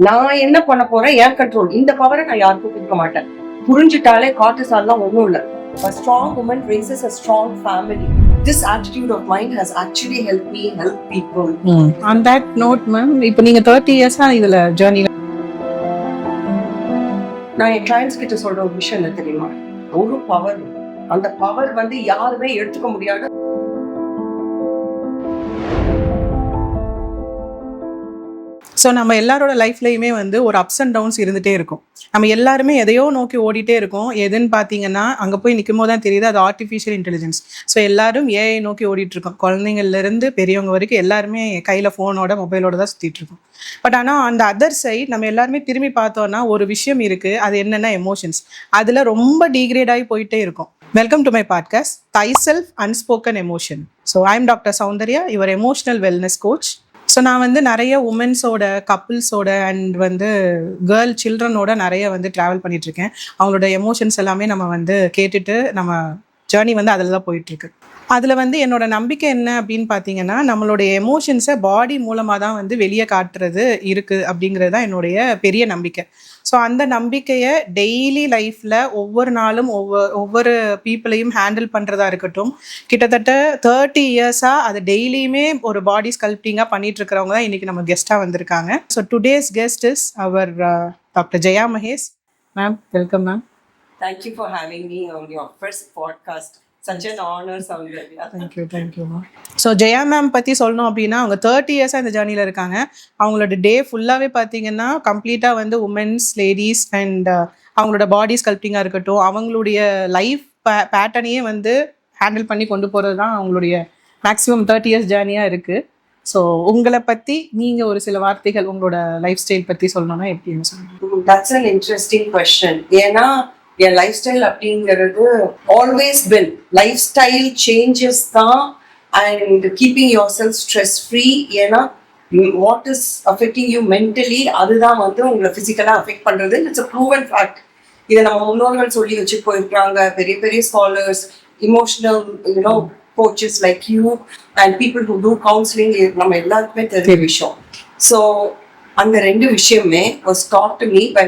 நான் என்ன பண்ண போறேன், என் கண்ட்ரோல். இந்த பவரை நான் யாருக்கும் கொடுக்க மாட்டேன். புரிஞ்சுட்டாலே கார்டிசால்லாம் ஒண்ணும் இல்ல. A strong woman raises a strong family. This attitude of mine has actually helped me help people. On that note, ma'am, இப்போ நீங்க 30 years இதுல ஜர்னில நான் என் கிளைண்ட்ஸ் கிட்ட சொல்ற ஒரு விஷயம் என்ன தெரியுமா, ஒரு பவர், அந்த பவர் யாருமே எடுத்துக்க முடியாது. ஸோ நம்ம எல்லாரோட லைஃப்லையுமே ஒரு அப்ஸ் அண்ட் டவுன்ஸ் இருந்துகிட்டே இருக்கும். நம்ம எல்லாருமே எதையோ நோக்கி ஓடிட்டே இருக்கோம். எதுன்னு பார்த்தீங்கன்னா அங்கே போய் நிற்கும் போது தான் தெரியுது அது ஆர்டிஃபிஷியல் இன்டெலிஜென்ஸ். ஸோ எல்லாரும் ஏஐ நோக்கி ஓடிட்டுருக்கோம். குழந்தைங்கள்லேருந்து பெரியவங்க வரைக்கும் எல்லாருமே கையில் ஃபோனோட மொபைலோட தான் சுற்றிட்டு இருக்கோம். பட் ஆனால் அந்த அதர் சைட் நம்ம எல்லாருமே திரும்பி பார்த்தோன்னா ஒரு விஷயம் இருக்குது. அது என்னென்னா எமோஷன்ஸ். அதில் ரொம்ப டீக்ரேட் ஆகி போயிட்டே இருக்கும். Welcome to my podcast Thai self unspoken emotion. So I am doctor Soundarya, your emotional wellness coach. So நான் நிறைய உமன்ஸோட, கப்புள்ஸோட அண்ட் கேர்ள் சில்ட்ரனோட நிறைய ட்ராவல் பண்ணிகிட்ருக்கேன். அவங்களோட எமோஷன்ஸ் எல்லாமே நம்ம கேட்டுட்டு நம்ம ஜேர்னி அதில் தான் போயிட்டுருக்கு. அதில் என்னோட நம்பிக்கை என்ன அப்படின்னு பார்த்தீங்கன்னா, நம்மளுடைய எமோஷன்ஸை பாடி மூலமாக தான் வெளியே காட்டுறது இருக்குது அப்படிங்கிறது தான் என்னுடைய பெரிய நம்பிக்கை. ஸோ அந்த நம்பிக்கையை டெய்லி லைஃப்பில் ஒவ்வொரு நாளும் ஒவ்வொரு பீப்புளையும் ஹேண்டில் பண்ணுறதா இருக்கட்டும், கிட்டத்தட்ட 30 இயர்ஸாக அது டெய்லியுமே ஒரு பாடி ஸ்கல்ப்டிங்காக பண்ணிட்டு இருக்கிறவங்க தான் இன்றைக்கி நம்ம கெஸ்ட்டாக வந்திருக்காங்க. So today's guest is our doctor Jaya Mahesh. Ma'am, welcome ma'am. Thank you for having me on your first podcast. Such an honor, Soundarya. Thank you ma'am. So Jaya ma'am பற்றி சொல்லணும் அப்படின்னா, அவங்க 30 இயர்ஸாக இந்த ஜேர்னியில் இருக்காங்க. அவங்களோட டே ஃபுல்லாகவே பார்த்தீங்கன்னா கம்ப்ளீட்டாக உமன்ஸ், லேடிஸ் அண்ட் அவங்களோட பாடி ஸ்கல்ப்டிங்காக இருக்கட்டும், அவங்களுடைய லைஃப் பேட்டர்னையே ஹேண்டில் பண்ணி கொண்டு போகிறது தான் அவங்களுடைய மேக்ஸிமம் 30 இயர்ஸ் ஜேர்னியாக இருக்குது. ஸோ உங்களை பற்றி நீங்கள் ஒரு சில வார்த்தைகள் உங்களோட லைஃப் ஸ்டைல் பற்றி சொல்லணும்னா எப்படின்னு சொல்லுங்கள். That's an interesting question. ஏன்னா என் லைஃப் ஸ்டைல் அப்படிங்கிறது always been life style changes தான் and keeping your self stress free. ஏன்னா what is affecting you mentally, அதுதான் உங்களை ஃபிசிக்கலாக அஃபெக்ட் பண்ணுறது. It's a proven fact. இதை நம்ம முன்னோர்கள் சொல்லி வச்சு போயிருக்காங்க. பெரிய பெரிய scholars, emotional coaches like you and people who do counselling, நம்ம எல்லாருக்குமே தெரிஞ்ச விஷயம். ஸோ அந்த ரெண்டு விஷயமே was taught to me by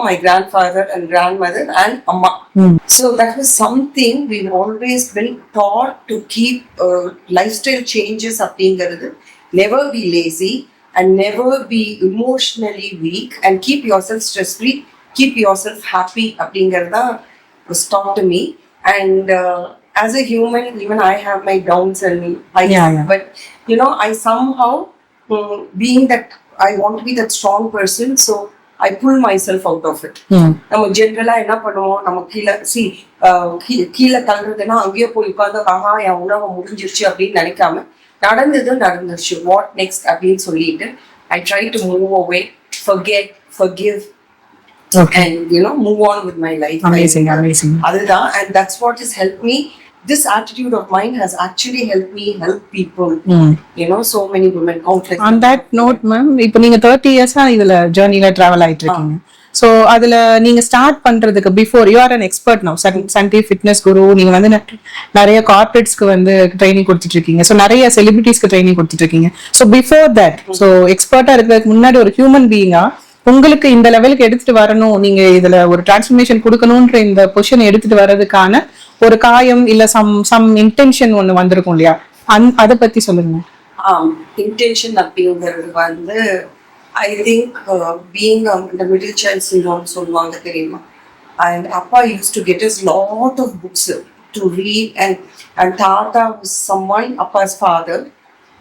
my grandfather and grandmother and amma. So that was something we've always been taught to keep lifestyle changes அப்படிங்கிறது. Never be lazy and never be emotionally weak and keep yourself stress free, keep yourself happy அப்படிங்கிறது was taught to me. And as a human, even I have my downs and highs, but I somehow being that I want to be that strong person, so I pull myself out of it. நம்ம ஜென்ரலா என்ன பண்ணுவோம், நம்ம கீழே தள்ளுறதுன்னா அங்கேயே போய் உட்காந்து என் உணவை முடிஞ்சிருச்சு அப்படின்னு நினைக்காம நடந்துருச்சு, வாட் நெக்ஸ்ட் அப்படின்னு சொல்லிட்டு I try to move away, forgive and move on with my life. Amazing. அதுதான், and that's what has helped me. This attitude of mine has actually helped me help people. So many women, countless. On that note, ma'am, இப்போ நீங்க 30 இயர்ஸா இதுல ஜர்னில travel ஆயிட்டு இருக்கீங்க. So அதுல நீங்க start பண்றதுக்கு before you are an expert now, Sandy fitness guru. நீங்க நிறைய கார்பரேட்ஸ்க்கு ட்ரைனிங் கொடுத்துட்டு இருக்கீங்க. ஸோ நிறைய செலிபிரிட்டிஸ்க்கு ட்ரைனிங் கொடுத்துட்டு இருக்கீங்க. ஸோ பிஃபோர் தட், ஸோ எக்ஸ்பர்ட்டா இருக்கிறதுக்கு முன்னாடி ஒரு ஹியூமன் பீயிங்கா உங்களுக்கு இந்த லெவலுக்கு எடுத்துட்டு வரணும், நீங்க இதுல ஒரு டிரான்ஸ்ஃபர்மேஷன் கொடுக்கணும்ன்ற இந்த பொசிஷன் எடுத்துட்டு வர்றதுக்கான ஒரு காயம் இல்ல சம் இன்டென்ஷன் ஒண்ணு வந்திருக்கும் இல்லையா, அத பத்தி சொல்லுங்க. இன்டென்ஷன் அப்படிங்கிறது I think being the middle child syndrome சொல்லுவாங்க தெரியுமா. And அப்பா used to get us lot of books to read, and Tata was someone, Appa's father,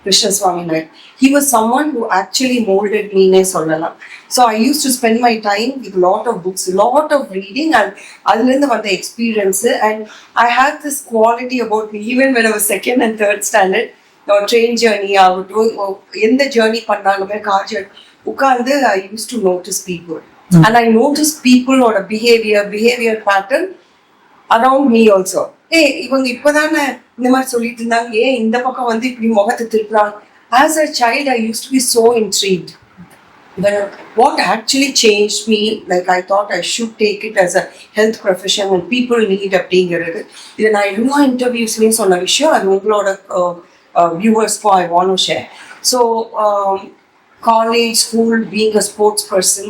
Krishna Swami Nayak, he was someone who actually molded me ne sollalam. So I used to spend my time with lot of books, lot of reading, and adilenda vanda experience. And I had this quality about me even when I was second and third standard, or train journey aaguttu, endha journey pannalume car journey ukkandu, I used to notice people. And I noticed people or a behavior pattern around me also. இவங்க இப்பதானே இந்த மாதிரி சொல்லிட்டு இருந்தாங்க, இந்த பக்கம் இப்படி முகத்தை திருப்புறாங்க. As a child, I used to be so intrigued. But what actually changed me, like I thought I should take it as a health profession and people need அப்படிங்கிறது. இதை நான் எல்லா இன்டர்வியூஸ்லையும் சொன்ன விஷயம், அது உங்களோட வியூவர்ஸ்க்கும் I want to share. So college, school, being a sports person.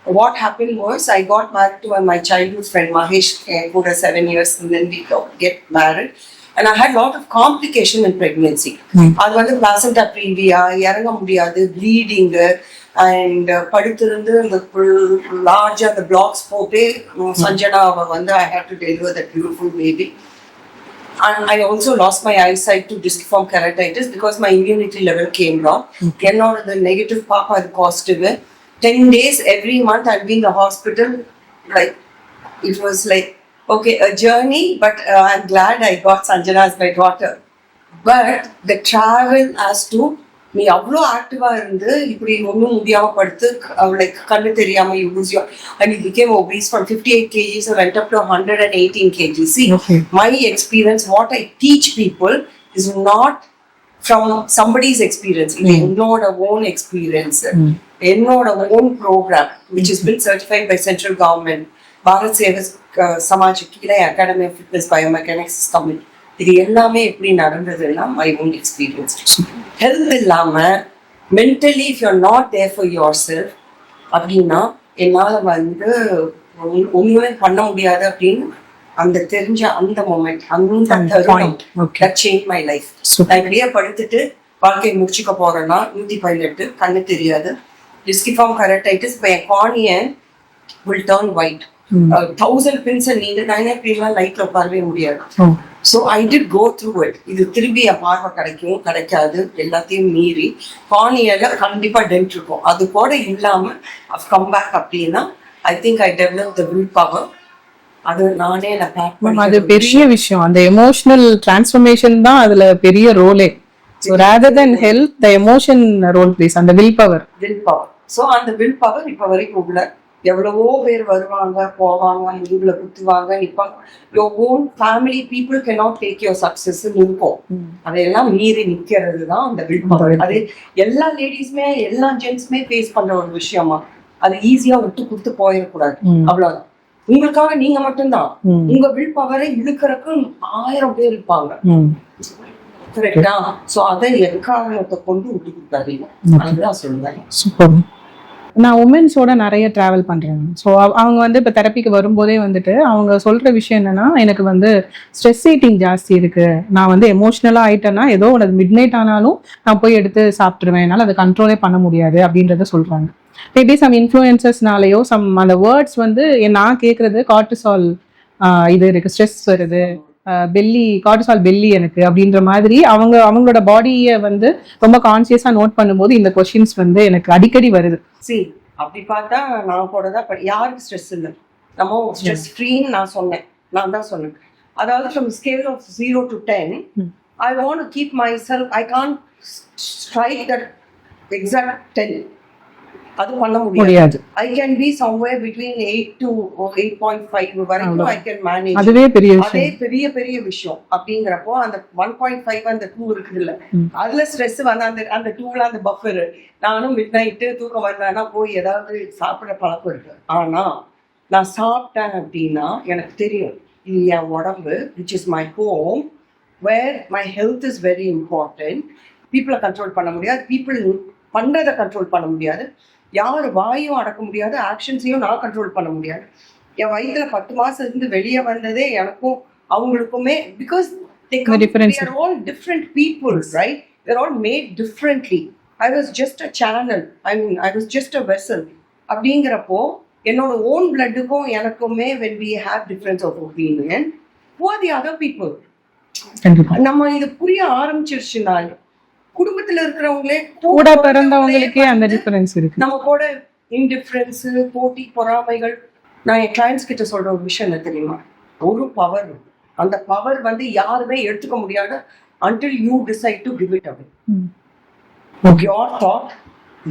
What happened was I got married to my childhood friend Mahesh for 7 years, and then we get married. And I had a lot of complication in pregnancy. அது வந்து placenta previa, இறங்க முடியாது, bleeding, and படுத்திருந்து அந்த larger the blocks போட்டு சஞ்சனா வந்து I had to deliver that beautiful baby. And I also lost my eyesight to disciform keratitis because my immunity level came down. என்னோட the negative papa அது positive. 10 days every month I'll be in the hospital. Like it was like okay, a journey, but I'm glad I got Sanjana as my daughter. But the travel as to நீ அவ்வளோ ஆக்டிவா இருந்து இப்படி ஒன்றும் முடியாம படுத்து like கண்ணு தெரியாம you lose your and you became obese from 58 kgs and went up to 118 kgs. See, my experience, what I teach people is not from somebody's experience. It is not a own experience. என்னோட own program, which has been certified by central government, Bharat சேவை சமாஜ் கீழே academy of fitness biomechanics company. இது எல்லாமே எப்படி நடந்ததுன்னா my own experience. Health இல்லாம mentally if you are not there for yourself அப்படின்னா என்னால் வந்து ஒன்றுமே பண்ண முடியாது அப்படின்னு அந்த தெரிஞ்ச அந்த மொமெண்ட் அந்த சேஞ்ச் மை லைஃப். நான் இப்படியே படுத்துட்டு வாழ்க்கையை முடிச்சுக்க போறேன்னா 118 கண்ணு தெரியாது, டிஸ்கிஃபார்ம் கெரடைட்டிஸ், இப்போ என் கார்னியன் will turn white. 1000 pins நீங்க நானே இப்படிலாம் லைட்ல உட்காரவே முடியாது. So I did go through it. இது திரும்பி என் பார்வை கிடைக்கும் கிடைக்காது எல்லாத்தையும் மீறி கார்னியல கண்டிப்பா டென்ட் இருக்கும். அது கூட இல்லாம கம் பேக் அப்படின்னா ஐ think I develop the will power. அது நானே அது பெரிய விஷயம். அந்த எமோஷனல் டிரான்ஸ்ஃபர்மேஷன் தான் அதுல பெரிய ரோலே. So rather than health, the emotion role plays and the willpower. So அந்த வில் பவர் இப்ப வரைக்கும் உள்ள எவ்வளவோ பேர் வருவாங்க போவாங்க, முதுகுல குத்துவாங்க நிப்பாங்க. Your own family people cannot take your success இருக்கும். அதையெல்லாம் மீறி நிக்கிறது தான் அந்த வில் பவர். அது எல்லா லேடிஸ்மே எல்லா ஜென்ட்ஸ்மே ஃபேஸ் பண்ற ஒரு விஷயமா. அது ஈஸியா விட்டு குடுத்து போயிடக்கூடாது, அவ்வளவுதான். உங்களுக்காக நீங்க மட்டும்தான். உங்க வில் பவரை இழுக்கிறதுக்கு 1000 பேர் இருப்பாங்க. கரெக்டா? சோ அதை எக்காரணத்தை கொண்டு விட்டு கொடுத்தாதீங்க, அதுதான் சொல்லுவேன். சூப்பர். நான் உமன்ஸோட நிறைய ட்ராவல் பண்ணுறேன். ஸோ அவங்க வந்து இப்போ தெரப்பிக்கு வரும்போதே வந்துட்டு அவங்க சொல்கிற விஷயம் என்னென்னா, எனக்கு வந்து ஸ்ட்ரெஸ் ஈட்டிங் ஜாஸ்தி இருக்குது, நான் வந்து எமோஷ்னலாக ஆகிட்டேன்னா ஏதோ ஒரு மிட் நைட் ஆனாலும் நான் போய் எடுத்து சாப்பிட்ருவேன், என்னால் அதை கண்ட்ரோலே பண்ண முடியாது அப்படின்றத சொல்கிறாங்க. மேபி சம் இன்ஃப்ளூயன்சஸ்னாலேயோ அந்த வேர்ட்ஸ் வந்து நான் கேட்குறது கார்டிசால் இது இருக்குது, ஸ்ட்ரெஸ் வருது, கார்டிசால் பெல்லி எனக்கு அப்படின்ற மாதிரி அவங்களோட பாடியை வந்து ரொம்ப கான்சியஸா நோட் பண்ணும்போது இந்த கொஸ்டின்ஸ் வந்து எனக்கு அடிக்கடி வருது. சரி, அப்படி பார்த்தா நான் கூட தான் யாருக்கு ஸ்ட்ரெஸ் இல்லை, நம்ம ஸ்ட்ரெஸ் ஃப்ரீன்னு நான் தான் சொன்னேன். அதாவது from scale of 0 to 10 I want to keep myself, I can't strike that exact 10. அது பண்ண முடியாது. I can be somewhere between 8 to 8.5 வரைக்கும் ஐ கேன் மேனேஜ். அதுவே பெரிய விஷயம். அப்படிங்கிறப்போ அந்த 1.5 அந்த 2 இருக்குது இல்ல, அதுல ஸ்ட்ரெஸ் வந்து அந்த 2ல அந்த பஃபர். நானும் மிட் நைட்டு தூக்கம் வரலன்னா போய் ஏதாவது சாப்பிட பழக்கம் இருக்கு. ஆனா நான் சாப்பிட்டேன் அப்படின்னா எனக்கு தெரியும் இது என் உடம்பு, which is my home, where my health is very important. பீப்புளை கண்ட்ரோல் பண்ண முடியாது, பீப்புள் பண்றதை கண்ட்ரோல் பண்ண முடியாது, யார் வாயும் அடக்க முடியாது, ஆக்ஷன்ஸையும் நான் கண்ட்ரோல் பண்ண முடியாது. என் வயிற்றுல 10 மாசம் இருந்து வெளியே வந்ததே எனக்கும் அவங்களுக்குமே, because they are all different people, right? They're all made differently. I was just a channel, I was just a vessel. அப்படிங்கிறப்போ என்னோட ஓன் பிளட்டுக்கும் எனக்குமே when we have difference of opinion, who are the other people? நம்ம இது புரிய ஆரம்பிச்சிருச்சுன்னா குடும்பத்துல இருக்கிறவங்களே கூட பிறந்தவங்களுக்கே அந்த டிஃபரன்ஸ் இருக்கு. நம்ம கூட இன்டிஃபரன்ஸ், போட்டி, பொறாமைகள். நான் என் கிளைண்ட்ஸ் கிட்ட சொல்ற ஒரு விஷயம் என்ன தெரியுமா, ஒரு பவர், அந்த பவர் வந்து யாருமே எடுத்துக்க முடியாது until you decide to give it away. Your thought,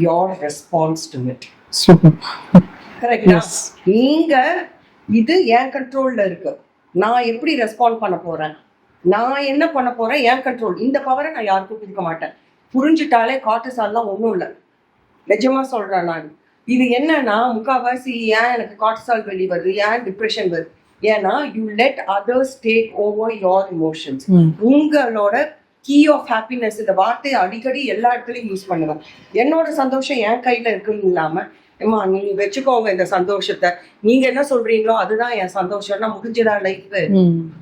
your response to it. Super. கரெக்டா? நீங்க இது என் கண்ட்ரோல்ல இருக்கு, நான் எப்படி ரெஸ்பாண்ட் பண்ண போறேன், நான் என்ன பண்ண போறேன், என் கண்ட்ரோல். இந்த பவரை நான் யாருக்கும் கொடுக்க மாட்டேன். புரிஞ்சுட்டாலே கார்டிசால்லாம் ஒன்றும் இல்லை, நிஜமா சொல்றேன் நான். இது என்னன்னா முக்கால்வாசி ஏன் எனக்கு கார்டிசால் வெளி வருது, ஏன் டிப்ரெஷன் வருது, ஏன்னா you let others take over your emotions. உங்களோட கீ ஆஃப் ஹாப்பினஸ் இந்த வார்த்தையை அடிக்கடி எல்லா இடத்துலையும் யூஸ் பண்ணுவேன். என்னோட சந்தோஷம் என் கையில இருக்குன்னு இல்லாம, ஏமா நீங்க வச்சுக்கோங்க இந்த சந்தோஷத்தை, நீங்க என்ன சொல்றீங்களோ அதுதான் என் சந்தோஷம்னா முடிஞ்சதா life.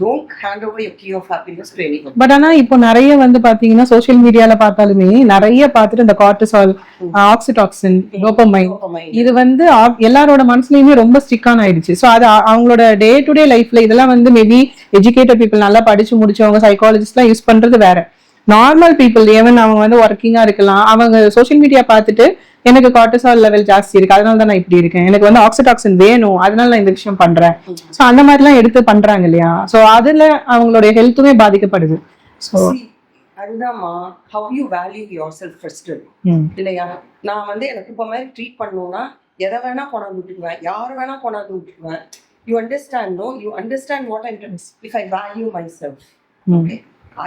Don't hand over your key of happiness to anyone. But ஆனா இப்போ நிறைய வந்து பாத்தீங்கன்னா சோஷியல் மீடியால பார்த்தாலுமே நிறைய பார்த்துட்டு இந்த கார்டிசால், ஆக்சிடாக்சின், டோபமைன் இது வந்து எல்லாரோட மனசுலயுமே ரொம்ப ஸ்டிக்கான ஆயிடுச்சு. ஸோ அது அவங்களோட டே டு டே லைஃப்ல இதெல்லாம் வந்து மேபி எஜுகேட்டட் பீப்புள் நல்லா படிச்சு முடிச்சவங்க சைக்காலஜிஸ்ட்லாம் யூஸ் பண்றது வேற. நார்மல் பீப்புள் ஈவன் அவங்க வந்து ஒர்க்கிங்கா இருக்கலாம், அவங்க சோஷியல் மீடியா பார்த்துட்டு எனக்கு கார்டிசால் லெவல் ஜாஸ்தி இருக்கு அதனால தான் நான் இப்படி இருக்கேன், எனக்கு வந்து ஆக்சிடாக்சின் வேணும் அதனால நான் இந்த விஷயம் பண்றேன், ஸோ அந்த மாதிரிலாம் எடுத்து பண்றாங்க இல்லையா. ஸோ அதுல அவங்களுடைய ஹெல்த்துமே பாதிக்கப்படுது. ஸோ அதுதான்மா, how you value your self first இல்லையா. நான் வந்து எனக்கு இப்போ மாதிரி ட்ரீட் பண்ணணும்னா எதை வேணா கொண்டாந்து விட்டுக்குவேன், யார் வேணா கொண்டாந்து விட்டுக்குவேன். You understand, no you understand what I mean. If I value my self, okay,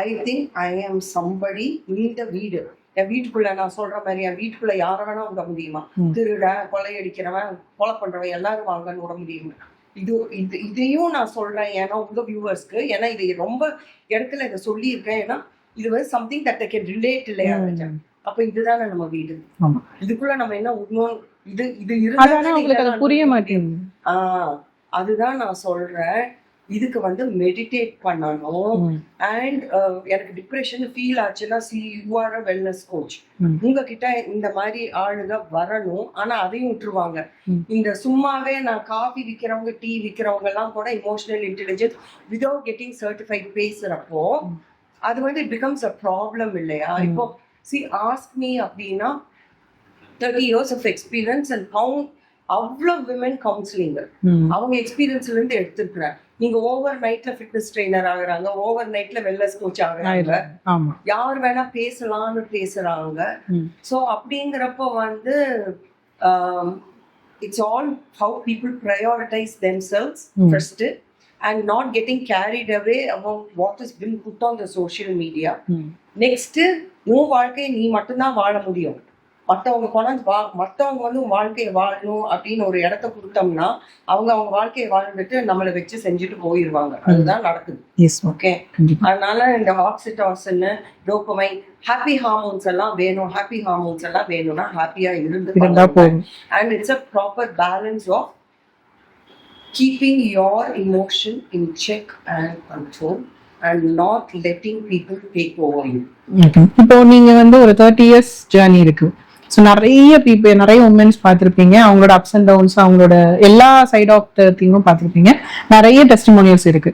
I think I am somebody. இந்த வீடு என் வீட்டுக்குள்ள, நான் சொல்ற மாதிரி என் வீட்டுக்குள்ள யார வேணா விட முடியுமா? திருடன், கொள்ளையடிக்கிறவன், கொலை பண்றவன் எல்லாரும் வாங்கன்னு விட முடியுமா? இதையும் நான் சொல்றேன் ஏன்னா உங்க வியூவர்ஸ்க்கு, ஏன்னா இது ரொம்ப இடத்துல இதை சொல்லி இருக்கேன். ஏன்னா இது வந்து something that I can relate இல்லையா. அப்ப இதுதானே நம்ம வீடு, இதுக்குள்ள நம்ம என்ன உண்மை, இது இருந்தா புரிய மாட்டேங்குது. அதுதான் நான் சொல்றேன். இதுக்கு வந்து மெடிடேட் பண்ணணும். அண்ட் எனக்கு டிப்ரெஷன் ஃபீல் ஆச்சுன்னா, you are a wellness coach, உங்ககிட்ட இந்த மாதிரி ஆளுங்க வரணும். ஆனா அதையும் விட்டுருவாங்க. இந்த சும்மாவே நான் காஃபி விற்கிறவங்க, டீ விற்கிறவங்க எல்லாம் கூட emotional intelligence without getting certified பேசுறப்போ அது வந்து இட் பிகம்ஸ் அ ப்ராப்ளம் இல்லையா. இப்போ ஆஸ்க் மீ அப்படின்னா 30 years of experience and அவ்வளோ விமன் கவுன்சிலிங் அவங்க எக்ஸ்பீரியன்ஸ்ல இருந்து எடுத்துருக்குறேன். நீங்க ஓவர் நைட்ல ஃபிட்னஸ் ட்ரெயினர் ஆகுறாங்க, ஓவர் நைட்ல வெல்னஸ் கோச் ஆகுறாங்க, யார் வேணா பேசலாம்னு பேசுறாங்க. ஸோ அப்படிங்கிறப்ப வந்து it's all how people prioritise themselves first and not getting carried away about what has been put on the social media. Next, உன் வாழ்க்கையை நீ மட்டும்தான் வாழ முடியும். மற்றவங்க கொண்டாந்து மற்றவங்க வந்து வாழ்க்கையை வாழணும் அப்படின்னு ஒரு இடத்த கொடுத்தோம்னா அவங்க வாழ்க்கையை வாழ்ந்துட்டு நம்மளை வச்சு செஞ்சுட்டு போயிடுவாங்க. அதுதான் நடக்குது. ஓகே, அதனால இந்த ஆக்சிடாசின், டோபமைன், ஹாப்பி ஹார்மோன்ஸ் எல்லாம் வேணும். ஹாப்பி ஹார்மோன்ஸ் எல்லாம் வேணும்னா ஹாப்பியா இருந்து, and it's a proper balance of keeping your emotion in check and control and not letting people take over you. இப்போ நீங்க வந்து ஒரு 30 years ஜர்னி இருக்கு. ஸோ நிறைய உமன்ஸ் பார்த்துருப்பீங்க, அவங்களோட அப்ஸ் அண்ட் டவுன்ஸ், அவங்களோட எல்லா சைட் ஆஃப் த திங்கும் பார்த்துருப்பீங்க. நிறைய டெஸ்டிமோனியல்ஸ் இருக்கு.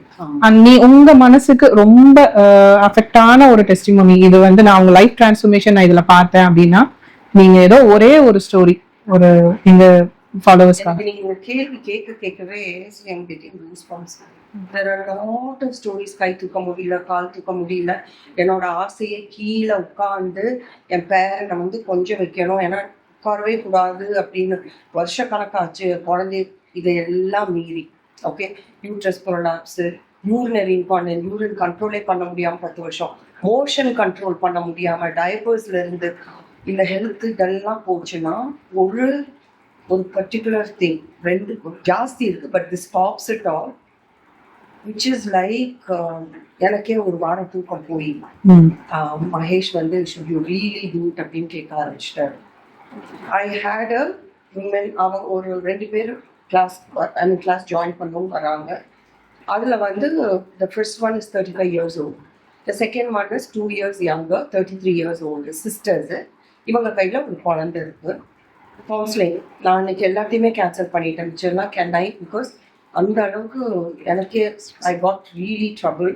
உங்க மனசுக்கு ரொம்ப அஃபெக்ட் ஆன ஒரு டெஸ்டிமோனி, இது வந்து நான் உங்க லைஃப் டிரான்ஸ்ஃபர்மேஷன் நான் இதுல பார்த்தேன் அப்படின்னா நீங்க ஏதோ ஒரே ஒரு ஸ்டோரி, ஒரு எங்க ஃபாலோவர்ஸ்க்காக. நீங்க கேள்வி கேட்கவே there are a lot of stories. கை தூக்க முடியல, கால் தூக்க முடியல, என்னோட ஆசையை கீழே உட்கார்ந்து என் பேரனை வந்து கொஞ்சம் வைக்கணும், ஏன்னா உட்காரவே கூடாது அப்படின்னு வருஷ கணக்காச்சு குழந்தை. இதையெல்லாம் மீறி okay, uterus prolapse, urinary incontinence, urine கண்ட்ரோலே பண்ண முடியாம 10 வருஷம், மோஷன் கண்ட்ரோல் பண்ண முடியாம, டயப்பர்ஸ்ல இருந்து இந்த ஹெல்த் இதெல்லாம் போச்சுன்னா ஒரு பர்டிகுலர் திங் ரெண்டு ஜாஸ்தி இருக்கு. But this tops it all, which is like எனக்கே ஒரு வாரம் தூக்கம் போய் மகேஷ் வந்து should you really do it அப்படின்னு கேட்க ஆரம்பிச்சிட்டாரு. I had a woman, அவங்க ஒரு 2 பேர் கிளாஸ் ஜாயின் பண்ணவும் வராங்க. அதில் வந்து the first one is 35 years old, the second one is 2 years younger, 33 years old, sisters. இவங்க கையில் ஒரு குழந்தை இருக்கு. கவுன்சிலிங் நான் இன்னைக்கு எல்லாத்தையுமே கேன்சல் பண்ணிட்டேன், மிச்சம்லாம் கேன்ஐ, பிகாஸ் அந்த அளவுக்கு எனக்கே ஐ காட் ரியலி ட்ரபிள்.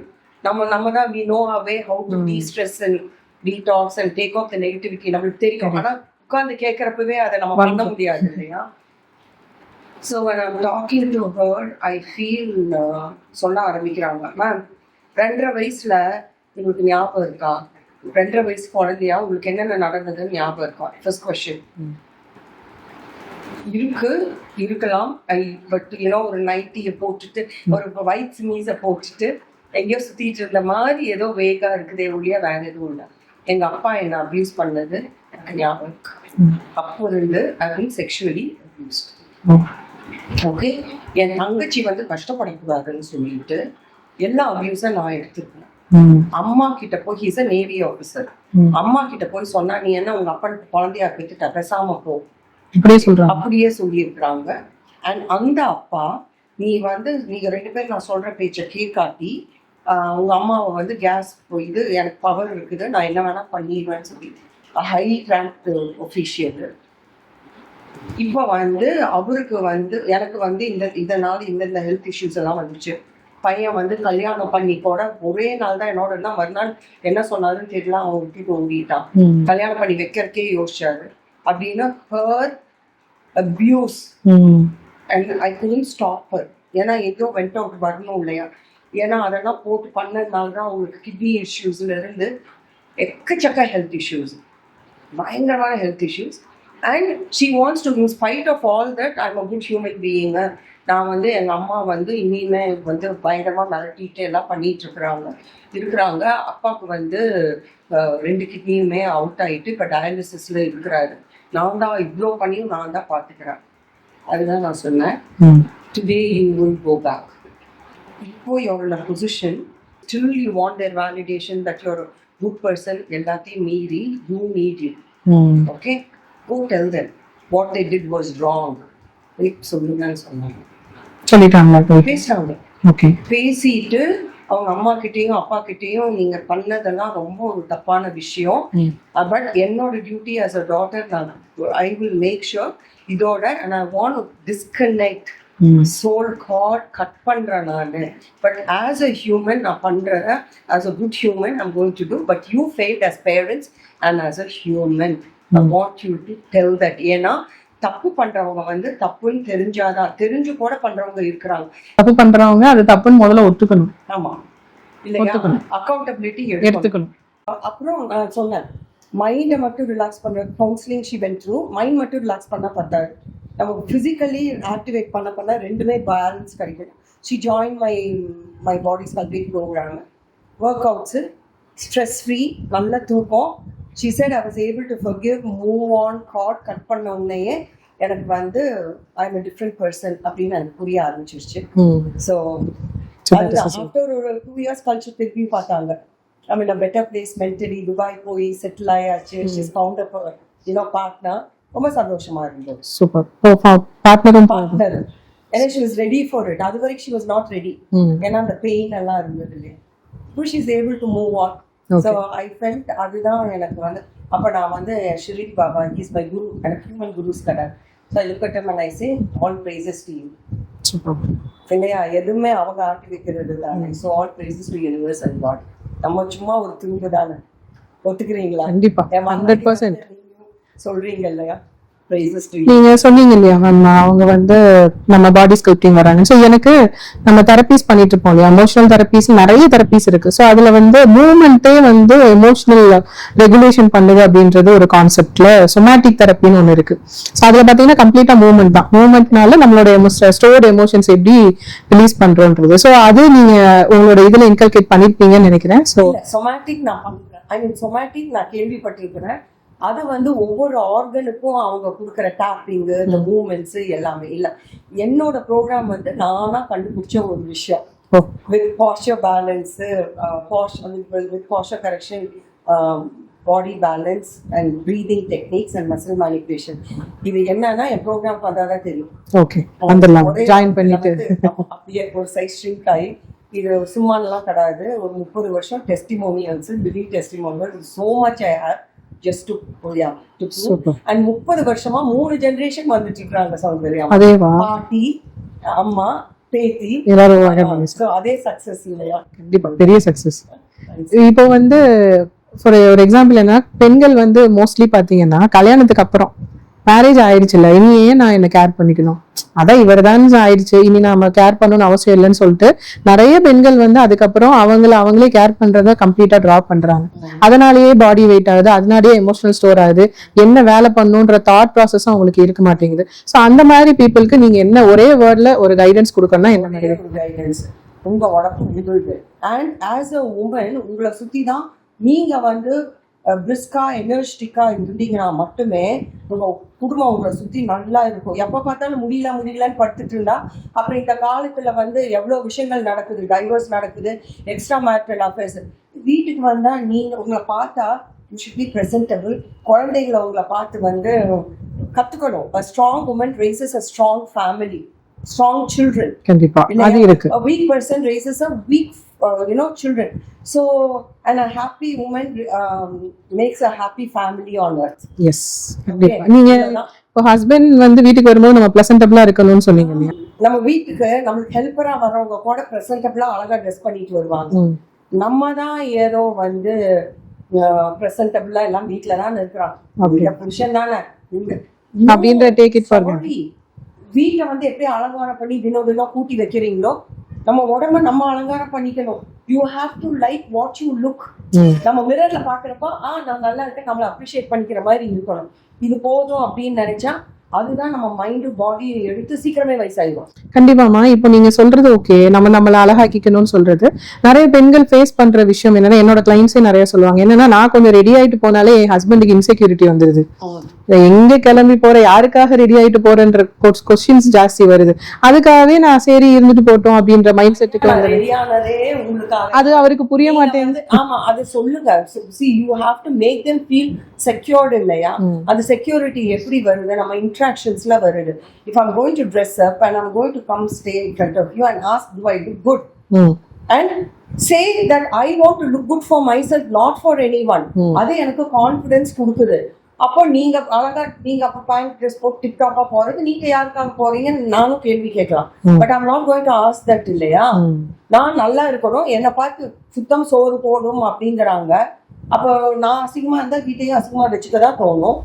நம்ம தான் we know a way how to destress and detox and take off the negativity நம்மளுக்கு தெரியும். ஆனால் உட்காந்து கேட்குறப்பவே அதை நம்ம பண்ண முடியாது இல்லையா. So when I'm talking to her, I feel சொல்ல ஆரம்பிக்கிறாங்க, மேம் 2.5 வயசுல உங்களுக்கு ஞாபகம் இருக்கா, 2.5 வயசு குழந்தையா உங்களுக்கு என்னென்ன நடந்ததுன்னு ஞாபகம் இருக்கா? First question. இருக்கலாம், பட் ஏன்னா ஒரு நைட்டியை போட்டுட்டு ஒரு ஒயிட் ஸ்மீஸை போட்டுட்டு எங்கேயோ சுத்திட்டு இருந்த மாதிரி ஏதோ வேகா இருக்குதே ஒழிய வேற எதுவும் இல்லை. எங்க அப்பா என்ன அபியூஸ் பண்ணது எனக்கு ஞாபகம் இருக்கு. அப்போ இருந்து I been sexually abused. Okay, என் தங்கச்சி வந்து கஷ்டப்படக்கூடாதுன்னு சொல்லிட்டு எல்லா அபியூஸும் நான் எடுத்துருக்கேன். அம்மா கிட்ட போய் ஹீஸ் அ நேவி ஆபீசர், அம்மா கிட்ட போய் சொன்னா நீ என்ன உங்க அப்பா குழந்தையா பெற்றுட்ட பேசாம போ அப்படியே சொல்லியிருக்கிறாங்க. அண்ட் அந்த அப்பா நீ வந்து நீங்க 2 பேரும் நான் சொல்ற பேச்சை கீழ்காட்டி உங்க அம்மாவை வந்து கேஸ் இது எனக்கு பவர் இருக்குது நான் என்ன வேணா பண்ணிடுவேன்னு சொல்லி ஹை ரேங்க் ஒஃபிஷியல். இப்போ வந்து அவருக்கு வந்து எனக்கு வந்து இதனால இந்த ஹெல்த் இஷ்யூஸ் எல்லாம் வந்துச்சு. பையன் வந்து கல்யாணம் பண்ணி கூட ஒரே நாள் தான் என்னோட இருந்தா, மறுநாள் என்ன சொன்னாருன்னு தெரியல, அவன் விட்டுட்டு ஓடிட்டான். கல்யாணம் பண்ணி வைக்கிறதுக்கே யோசிச்சாரு அப்படின்னு her abuse. And I couldn't stop her. ஏன்னா எங்கேயோ வெண்ட் அவுட் வரணும் இல்லையா, ஏன்னா அதெல்லாம் போட்டு பண்ணதுனால தான் அவங்களுக்கு கிட்னி இஷ்யூஸ்ல இருந்து எக்கச்சக்க ஹெல்த் இஷ்யூஸ், பயங்கரமான health issues. And she wants to in spite of all that I am a good human being. நான் வந்து எங்கள் அம்மா வந்து இனிமே வந்து பயங்கரமாக மிரட்டிட்டு எல்லாம் பண்ணிட்டு இருக்கிறாங்க. அப்பாவுக்கு வந்து 2 கிட்னியுமே அவுட் ஆகிட்டு இப்போ டயாலிசிஸில் இருக்கிறாரு. நான் தான் இவ்வளோ பண்ணியும் நான் தான் பார்த்துக்கிறேன். அதுதான் நான் சொன்னேன், today you will go back. இப்போ யோட position still you want their validation that you're good person. எல்லாத்தையும் மீறி you need it. Okay, go tell them what they did was wrong. சொல்லுங்கன்னு சொன்னாங்க, சொல்லிட்டாங்களா? பேசுறாங்க. ஓகே, பேசிட்டு அவங்க அம்மா கிட்டயும் அப்பா கிட்டயும் நீங்க பண்ணதெல்லாம் ரொம்ப ஒரு தப்பான விஷயம், பட் என்னோட டியூட்டி ஆஸ் அ டாட்டர் நான் ஐ வில் மேக் ஷுர் இதோட and I want to disconnect soul cord cut பண்றேன் நானு. பட் ஆஸ் அ ஹியூமன் நான் பண்றேன், as a good human I'm going to do, but you failed as parents and as a human. I want you to tell that. ஏன்னா தப்பு பண்றவங்க வந்து தப்புன்னு தெரிஞ்சாதான், தெரிஞ்சு கூட பண்றவங்க இருக்கிறாங்க. தப்பு பண்றவங்க அது தப்புன்னு முதல்ல ஒத்துக்கணும். ஆமா இல்லையா, அக்கௌண்டபிலிட்டி எடுத்துக்கணும். அப்புறம் நான் சொன்னேன், மைண்டை மட்டும் ரிலாக்ஸ் பண்ற counselling she went through. Mind மட்டும் ரிலாக்ஸ் பண்ணா பத்தாது, நமக்கு பிசிக்கலி ஆக்டிவேட் பண்ண 2மே பேலன்ஸ் கிடைக்கும். She join my body sculpting program, workouts, stress free, நல்ல தூக்கம். She said I was able to forgive, move on, cord cut பண்ண உடனேயே எனக்கு வந்து I am a different person அப்படின்னு எனக்கு புரிய ஆரம்பிச்சிருச்சு. ஸோ ஆஃப்டர் ஒரு 2 years கழிச்சு திருப்பி பார்த்தாங்க, ஐ மீன் a better place mentally, Dubai போய் செட்டில் ஆயாச்சு. She's found a partner. ரொம்ப சந்தோஷமா இருந்தது. சூப்பர். பார்ட்னர் ஏன்னா she was ready for it. அது வரைக்கும் she was not ready. ஏன்னா அந்த பெயின் எல்லாம் இருந்தது இல்லையா. So she is able to move on. So I felt அதுதான் எனக்கு வந்து அப்ப நான் வந்து ஷிரீடி பாபா இஸ் மை குரு, எனக்கு ஹியூமன் குருஸ் கிடையாது. So I look at him and I say all praises to you. இல்லையா, எதுவுமே அவங்க ஆட்டி வைக்கிறது தானே. So all praises to universe and God. நம்ம சும்மா ஒரு துணிவு தானே, ஒத்துக்கிறீங்களா? கண்டிப்பா 100% சொல்றீங்க இல்லையா. நீங்க சொன்னீங்க இல்லையா மேம், அவங்க வந்து நம்ம பாடி ஸ்கல்ப்டிங் வராங்க. ஸோ எனக்கு நம்ம தெரப்பீஸ் பண்ணிட்டு இருப்போம் இல்லையா, எமோஷனல் தெரப்பீஸ், நிறைய தெரப்பீஸ் இருக்கு. ஸோ அதுல வந்து மூவ்மெண்ட்டே வந்து எமோஷனல் ரெகுலேஷன் பண்ணுது அப்படின்றது ஒரு கான்செப்ட்ல சொமேட்டிக் தெரப்பின்னு ஒன்று இருக்கு. ஸோ அதுல பாத்தீங்கன்னா கம்ப்ளீட்டா மூவ்மெண்ட் தான். மூவ்மெண்ட்னால நம்மளோட ஸ்டோர்டு எமோஷன்ஸ் எப்படி ரிலீஸ் பண்றோன்றது. ஸோ அது நீங்க உங்களோட இதுல இன்கல்கேட் பண்ணிருப்பீங்கன்னு நினைக்கிறேன். ஸோ சொமேட்டிக் நான் பண்றேன், ஐ மீன் சொமேட்டிக் நான் கேள்விப்பட்டிருக்கிறேன். அது வந்து ஒவ்வொரு ஆர்கனுக்கும் அவங்க கொடுக்குற டேப்பிங்கு, இந்த மூவ்மெண்ட்ஸ் எல்லாமே இல்லை. என்னோட ப்ரோக்ராம் வந்து நானா கண்டுபிடிச்ச ஒரு விஷயம். With pastor balance, with pastor correction, body balance and breathing techniques and muscle manipulation. இது என்னன்னா என் ப்ரோக்ராம் பார்த்தாதான் தெரியும். ஓகே, ஜாயின் பண்ணிட்டு அப்படியே ஒரு சைஸ் ஷ்ரிங்க் ஆகி, இது சும்மாலாம் கிடையாது. ஒரு 30 வருஷம் testimonials, living testimonial, so much I have just to prove. And 30 வருஷமா 3 ஜெனரேஷன் வந்துட்டு இருக்காங்க சௌந்தர்யா. பாட்டி, அம்மா, பேத்தி, எல்லாரும் அதே சக்சஸ் இல்லையா? கண்டிப்பா பெரிய சக்சஸ். இப்போ வந்து ஃபார் ஒரு எக்ஸாம்பிள் என்ன, பெண்கள் வந்து மோஸ்ட்லி பாத்தீங்கன்னா கல்யாணத்துக்கு அப்புறம் மேரேஜ் ஆயிடுச்சு இல்ல, இனி ஏன் நான் என்ன கேர் பண்ணிக்கணும், அதான் இவர் தான் ஆயிடுச்சு, இனி நாம கேர் பண்ணணும்னு அவசியம் இல்லைன்னு சொல்லிட்டு நிறைய பெண்கள் வந்து அதுக்கப்புறம் அவங்களே கேர் பண்றத கம்ப்ளீட்டா ட்ராப் பண்றாங்க. அதனாலேயே பாடி வெயிட் ஆகுது, அதனாலேயே எமோஷனல் ஸ்டோர் ஆகுது, என்ன வேலை பண்ணணுன்ற தாட் ப்ராசஸும் அவங்களுக்கு இருக்க மாட்டேங்குது. ஸோ அந்த மாதிரி பீப்புளுக்கு நீங்க என்ன ஒரே வேர்ட்ல ஒரு கைடன்ஸ் கொடுக்கணும்னா என்ன மாதிரி கைடன்ஸ்? உங்க உடம்பு அண்ட் ஆஸ் அ உமன் உங்களை சுத்தி தான் நீங்க வந்து பிரிஸ்கா எனர்ஜெட்டிக்கா இருந்தீங்கன்னா மட்டுமே உங்க குடும்பம் உங்களை சுத்தி நல்லா இருக்கும். எப்ப பார்த்தாலும் முடியலன்னு படுத்துட்டு இருந்தா அப்புறம் இந்த காலத்துல வந்து எவ்வளவு விஷயங்கள் நடக்குது, டைவர்ஸ் நடக்குது, எக்ஸ்ட்ரா மேரிட்டல் அஃபேர்ஸ். வீட்டுக்கு வந்தா நீங்க உங்களை பார்த்தா யூ ஷுட் பி பிரசன்டபிள். குழந்தைங்களை உங்களை பார்த்து வந்து கத்துக்கணும். A strong woman raises a strong family, strong children. கண்டிப்பா அது இருக்கு. A weak person raises a weak children. So and a happy woman makes a happy family on earth. Yes, கண்டிப்பா. நீங்க இப்போ ஹஸ்பண்ட் வந்து வீட்டுக்கு வரும்போது நம்ம ப்ளசன்டபிளா இருக்கணும்னு சொன்னீங்க இல்லையா? நம்ம வீட்டுக்கு நம்மளுக்கு ஹெல்ப்பரா வரவங்க கூட ப்ரெசன்டபிளா அழகா ட்ரெஸ் பண்ணிட்டு வருவாங்க. நம்ம தான் ஏதோ வந்து ப்ரெசன்டபிளா எல்லாம் வீட்டுல தான் இருக்கிறான், புருஷன் தானே அப்படின்ற டேக் இட் ஃபார் வீட்டுல வந்து எப்படி அலங்காரம் பண்ணி தினம் கூட்டி வைக்கிறீங்களோ நம்ம உடம்ப நம்ம அலங்காரம் பண்ணிக்கணும். You have to like what you look. நம்ம மிரர்ல பாக்குறப்ப நான் நல்லா இருக்கேன் நம்மள அப்ரிஷியேட் பண்ணிக்கிற மாதிரி இருக்கணும். இது போதும் அப்படின்னு நினைச்சா அதுதான் நம்ம மைண்டு பாடி எடுத்து சீக்கிரமே வயசாயிடும். கண்டிப்பாமா. இப்போ நீங்க சொல்றது ஓகே, நம்மள அழகாக்கிக்கணும்னு சொல்றது. நிறைய பெண்கள் ஃபேஸ் பண்ற விஷயம் என்னன்னா, என்னோட கிளைண்ட்ஸே நிறைய சொல்லுவாங்க என்னன்னா, நான் கொஞ்சம் ரெடி ஆயிட்டு போனாலே என் ஹஸ்பண்டுக்கு இன்செக்யூரிட்டி வந்துருது. எங்க கிளம்பி போற, யாருக்காக ரெடி ஆயிட்டு போறன்ற கொஸ்டின்ஸ் ஜாஸ்தி வருது. அதுக்காகவே நான் சரி இருந்துட்டு போட்டோம் அப்படின்ற மைண்ட் செட்டுக்கு அது அவருக்கு புரிய மாட்டேங்குது. ஆமா, அது சொல்லுங்க. See, you have to make them feel secured இல்லையா? அந்த செக்யூரிட்டி எப்படி வருது? நம்ம இன்டராக்ஷன்ஸ்ல வருது. If I'm going to dress up and I'm going to come stay in front of you and ask, do I look good? And say that I want to look good for myself, not for anyone. அது எனக்கு confidence கொடுக்குது. அப்போ நீங்க அழகா நீங்க அப்ப pant dress போட்டு டிப்டாப்பா போறது, நீங்க யாருக்காக போறீங்கன்னு நானும் கேள்வி கேட்கலாம். But I'm not going to ask that இல்லையா? நான் நல்லா இருக்கணும், என்னை பார்த்து சுத்தம் சோறு போடும் அப்படிங்கிறாங்க. அப்போ நான் அசிங்கமா இருந்தா வீட்டையும் அசிங்கமா வச்சுக்கதான் தோணும்.